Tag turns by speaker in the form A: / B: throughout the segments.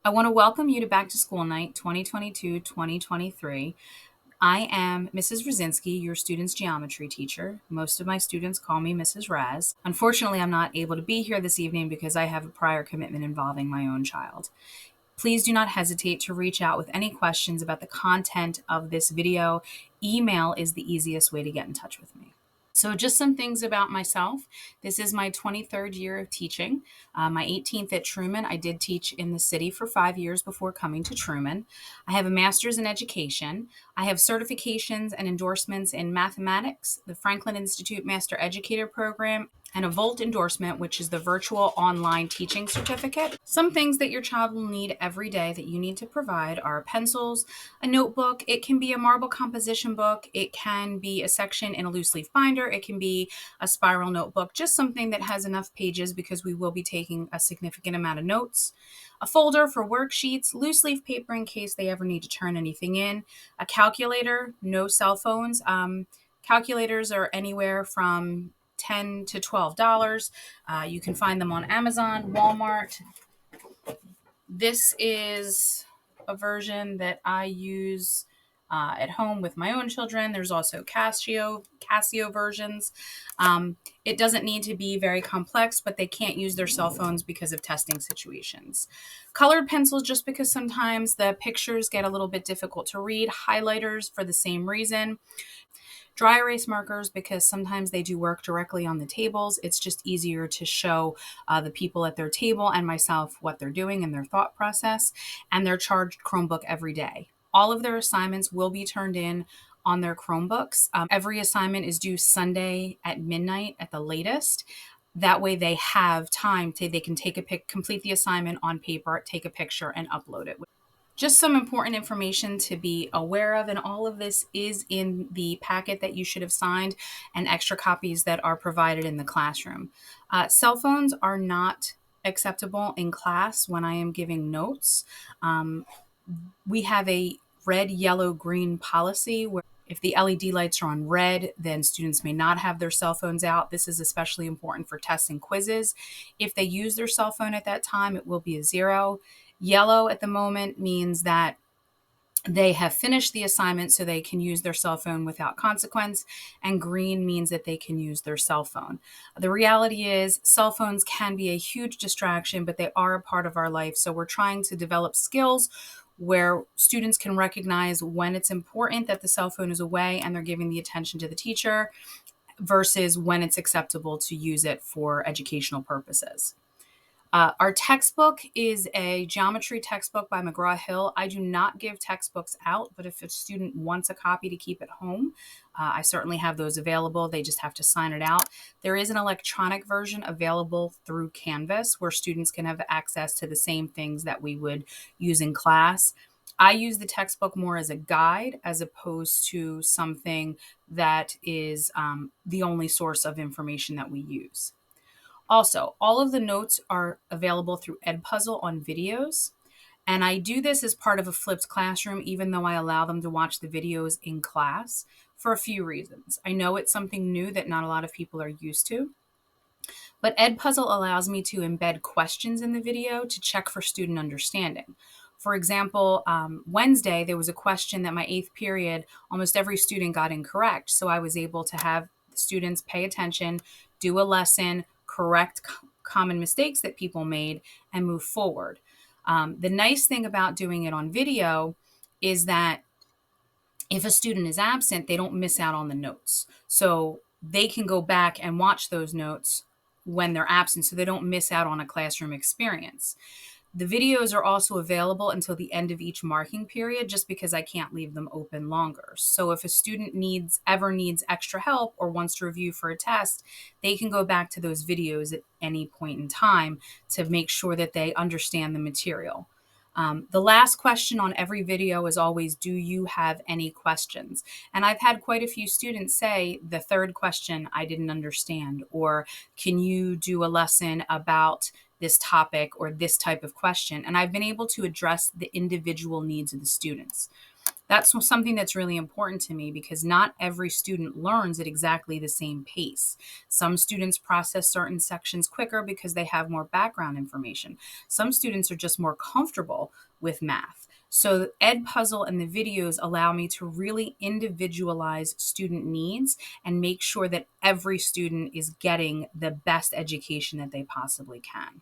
A: I want to welcome you to Back to School Night 2022-2023. I am Mrs. Rosinski, your student's geometry teacher. Most of my students call me Mrs. Raz. Unfortunately, I'm not able to be here this evening because I have a prior commitment involving my own child. Please do not hesitate to reach out with any questions about the content of this video. Email is the easiest way to get in touch with me. So just some things about myself. This is my 23rd year of teaching, my 18th at Truman. I did teach in the city for 5 years before coming to Truman. I have a master's in education. I have certifications and endorsements in mathematics, the Franklin Institute Master Educator Program, and a Volt endorsement, which is the virtual online teaching certificate. Some things that your child will need every day that you need to provide are pencils, a notebook. It can be a marble composition book. It can be a section in a loose leaf binder. It can be a spiral notebook, just something that has enough pages because we will be taking a significant amount of notes. A folder for worksheets, loose leaf paper in case they ever need to turn anything in, a calculator, no cell phones. Calculators are anywhere from $10 to $12. You can find them on Amazon, Walmart. This is a version that I use at home with my own children. There's also Casio versions. It doesn't need to be very complex, but they can't use their cell phones because of testing situations. Colored pencils, just because sometimes the pictures get a little bit difficult to read. Highlighters for the same reason. Dry erase markers, because sometimes they do work directly on the tables. It's just easier to show the people at their table and myself what they're doing and their thought process. And they're charged Chromebook every day. All of their assignments will be turned in on their Chromebooks. Every assignment is due Sunday at midnight at the latest. That way they have time they can complete the assignment on paper, take a picture, and upload it. Just some important information to be aware of, and all of this is in the packet that you should have signed and extra copies that are provided in the classroom. Cell phones are not acceptable in class when I am giving notes. We have a red, yellow, green policy where if the LED lights are on red, then students may not have their cell phones out. This is especially important for tests and quizzes. If they use their cell phone at that time, it will be a 0. Yellow at the moment means that they have finished the assignment so they can use their cell phone without consequence, and green means that they can use their cell phone. The reality is cell phones can be a huge distraction, but they are a part of our life. So we're trying to develop skills where students can recognize when it's important that the cell phone is away and they're giving the attention to the teacher versus when it's acceptable to use it for educational purposes. Our textbook is a geometry textbook by McGraw-Hill. I do not give textbooks out, but if a student wants a copy to keep at home, I certainly have those available. They just have to sign it out. There is an electronic version available through Canvas where students can have access to the same things that we would use in class. I use the textbook more as a guide as opposed to something that is the only source of information that we use. Also, all of the notes are available through Edpuzzle on videos. And I do this as part of a flipped classroom, even though I allow them to watch the videos in class for a few reasons. I know it's something new that not a lot of people are used to, but Edpuzzle allows me to embed questions in the video to check for student understanding. For example, Wednesday, there was a question that my 8th period, almost every student got incorrect. So I was able to have students pay attention, do a lesson, correct common mistakes that people made, and move forward. The nice thing about doing it on video is that if a student is absent, they don't miss out on the notes. So they can go back and watch those notes when they're absent so they don't miss out on a classroom experience. The videos are also available until the end of each marking period, just because I can't leave them open longer. So if a student ever needs extra help or wants to review for a test, they can go back to those videos at any point in time to make sure that they understand the material. The last question on every video is always, do you have any questions? And I've had quite a few students say the third question I didn't understand, or can you do a lesson about this topic or this type of question? And I've been able to address the individual needs of the students. That's something that's really important to me because not every student learns at exactly the same pace. Some students process certain sections quicker because they have more background information. Some students are just more comfortable with math. So the Edpuzzle and the videos allow me to really individualize student needs and make sure that every student is getting the best education that they possibly can.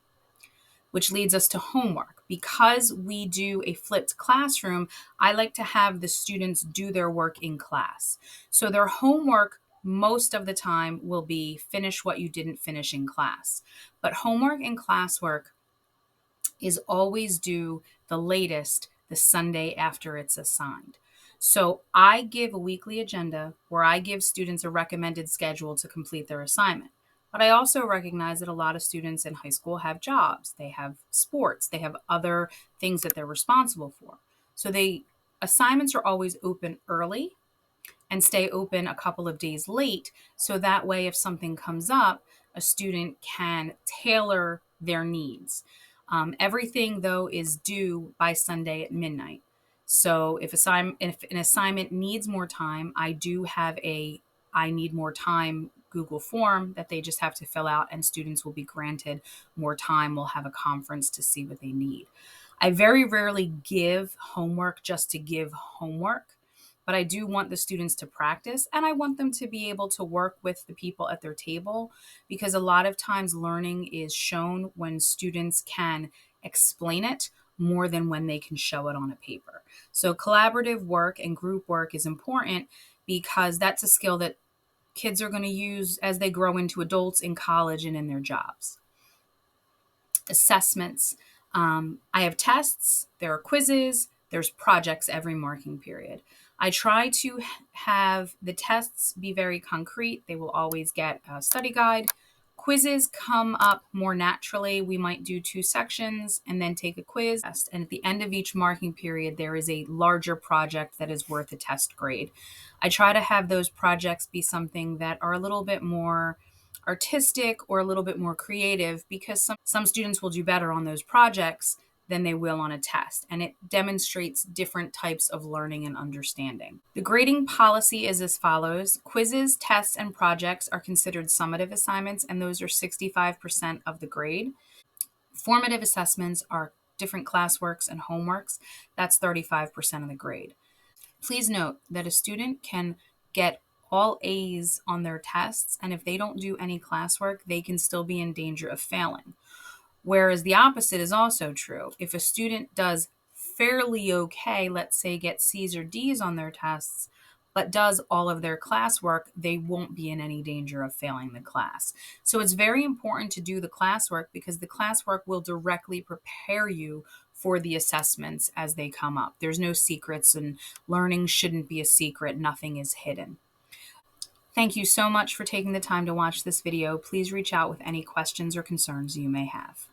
A: Which leads us to homework. Because we do a flipped classroom, I like to have the students do their work in class. So their homework most of the time will be finish what you didn't finish in class. But homework and classwork is always due the latest the Sunday after it's assigned. So I give a weekly agenda where I give students a recommended schedule to complete their assignment. But I also recognize that a lot of students in high school have jobs, they have sports, they have other things that they're responsible for. So they assignments are always open early and stay open a couple of days late. So that way, if something comes up, a student can tailor their needs. Everything, though, is due by Sunday at midnight. So if an assignment needs more time, I do have a I need more time Google form that they just have to fill out, and students will be granted more time. We'll have a conference to see what they need. I very rarely give homework just to give homework, but I do want the students to practice and I want them to be able to work with the people at their table because a lot of times learning is shown when students can explain it more than when they can show it on a paper. So collaborative work and group work is important because that's a skill that kids are going to use as they grow into adults in college and in their jobs. Assessments. I have tests, there are quizzes, there's projects every marking period. I try to have the tests be very concrete. They will always get a study guide. Quizzes come up more naturally. We might do 2 sections and then take a quiz. And at the end of each marking period, there is a larger project that is worth a test grade. I try to have those projects be something that are a little bit more artistic or a little bit more creative because some students will do better on those projects than they will on a test, and it demonstrates different types of learning and understanding. The grading policy is as follows. Quizzes, tests, and projects are considered summative assignments, and those are 65% of the grade. Formative assessments are different classworks and homeworks. That's 35% of the grade. Please note that a student can get all A's on their tests, and if they don't do any classwork, they can still be in danger of failing. Whereas the opposite is also true. If a student does fairly okay, let's say get C's or D's on their tests, but does all of their classwork, they won't be in any danger of failing the class. So it's very important to do the classwork because the classwork will directly prepare you for the assessments as they come up. There's no secrets, and learning shouldn't be a secret. Nothing is hidden. Thank you so much for taking the time to watch this video. Please reach out with any questions or concerns you may have.